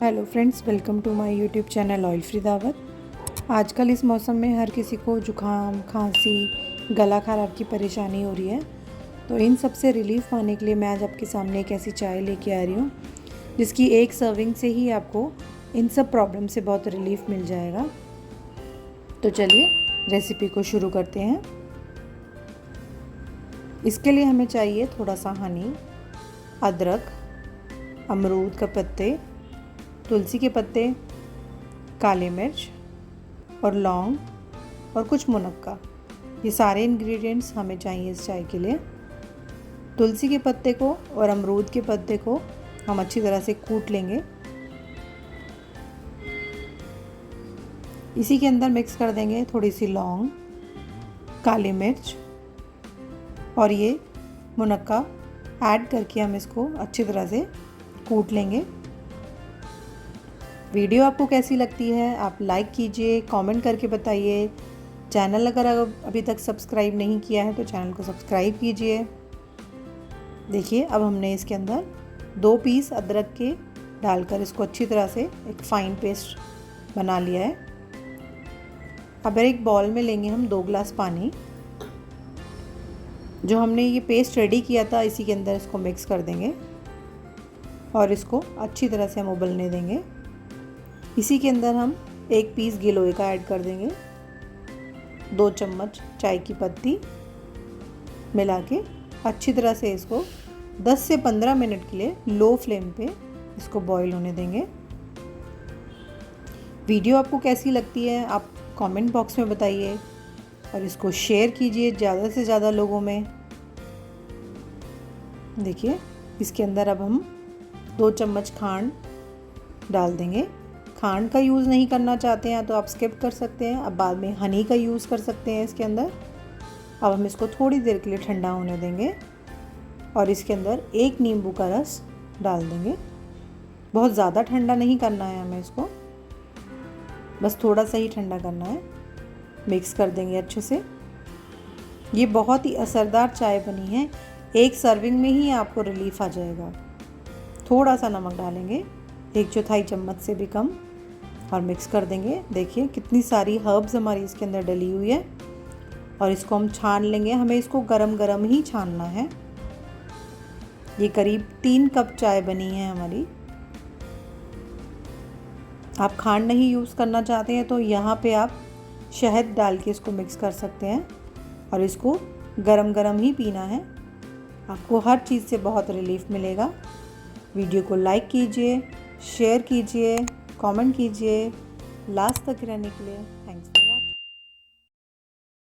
Hello friends, welcome to my YouTube channel oil free Dawat. आजकल इस मौसम में हर किसी को जुकाम, खांसी, गला खराब की परेशानी हो रही है। तो इन सब से रिलीफ पाने के लिए मैं आज आपके सामने एक ऐसी चाय लेके आ रही हूँ जिसकी एक सर्विंग से ही आपको इन सब प्रॉब्लम से बहुत रिलीफ मिल जाएगा। तो चलिए रेसिपी को शुरू करते हैं। इसके लिए हमें चाहिए थोड़ा सा हनी, अदरक, अमरूद का पत्ते, तुलसी के पत्ते, काली मिर्च और लौंग और कुछ मुनक्का। ये सारे इंग्रेडिएंट्स हमें चाहिए इस चाय के लिए। तुलसी के पत्ते को और अमरूद के पत्ते को हम अच्छी तरह से कूट लेंगे। इसी के अंदर मिक्स कर देंगे थोड़ी सी लौंग, काली मिर्च और ये मुनक्का ऐड करके हम इसको अच्छी तरह से कूट लेंगे। वीडियो आपको कैसी लगती है आप लाइक कीजिए, कमेंट करके बताइए। चैनल अगर अभी तक सब्सक्राइब नहीं किया है तो चैनल को सब्सक्राइब कीजिए। देखिए अब हमने इसके अंदर 2 पीस अदरक के डालकर इसको अच्छी तरह से एक फ़ाइन पेस्ट बना लिया है। अब एक बॉल में लेंगे हम 2 गिलास पानी। जो हमने ये पेस्ट रेडी किया था इसी के अंदर इसको मिक्स कर देंगे और इसको अच्छी तरह से हम उबलने देंगे। इसी के अंदर हम 1 पीस गिलोय का ऐड कर देंगे, 2 चम्मच चाय की पत्ती मिला के अच्छी तरह से इसको 10 से 15 मिनट के लिए लो फ्लेम पे इसको बॉईल होने देंगे। वीडियो आपको कैसी लगती है आप कमेंट बॉक्स में बताइए और इसको शेयर कीजिए ज़्यादा से ज़्यादा लोगों में। देखिए इसके अंदर अब हम 2 चम्मच खांड डाल देंगे। खांड का यूज़ नहीं करना चाहते हैं तो आप स्किप कर सकते हैं। अब बाद में हनी का यूज़ कर सकते हैं इसके अंदर। अब हम इसको थोड़ी देर के लिए ठंडा होने देंगे और इसके अंदर 1 नींबू का रस डाल देंगे। बहुत ज़्यादा ठंडा नहीं करना है हमें इसको, बस थोड़ा सा ही ठंडा करना है। मिक्स कर देंगे अच्छे से। ये बहुत ही असरदार चाय बनी है। एक सर्विंग में ही आपको रिलीफ आ जाएगा। थोड़ा सा नमक डालेंगे, 1/4 चम्मच से भी कम, और मिक्स कर देंगे। देखिए कितनी सारी हर्ब्स हमारी इसके अंदर डली हुई है और इसको हम छान लेंगे। हमें इसको गरम गरम ही छानना है। ये करीब 3 कप चाय बनी है हमारी। आप खांड नहीं यूज़ करना चाहते हैं तो यहाँ पे आप शहद डाल के इसको मिक्स कर सकते हैं और इसको गरम गरम ही पीना है। आपको हर चीज़ से बहुत रिलीफ मिलेगा। वीडियो को लाइक कीजिए, शेयर कीजिए, कमेंट कीजिए। लास्ट तक रहने के लिए थैंक्स।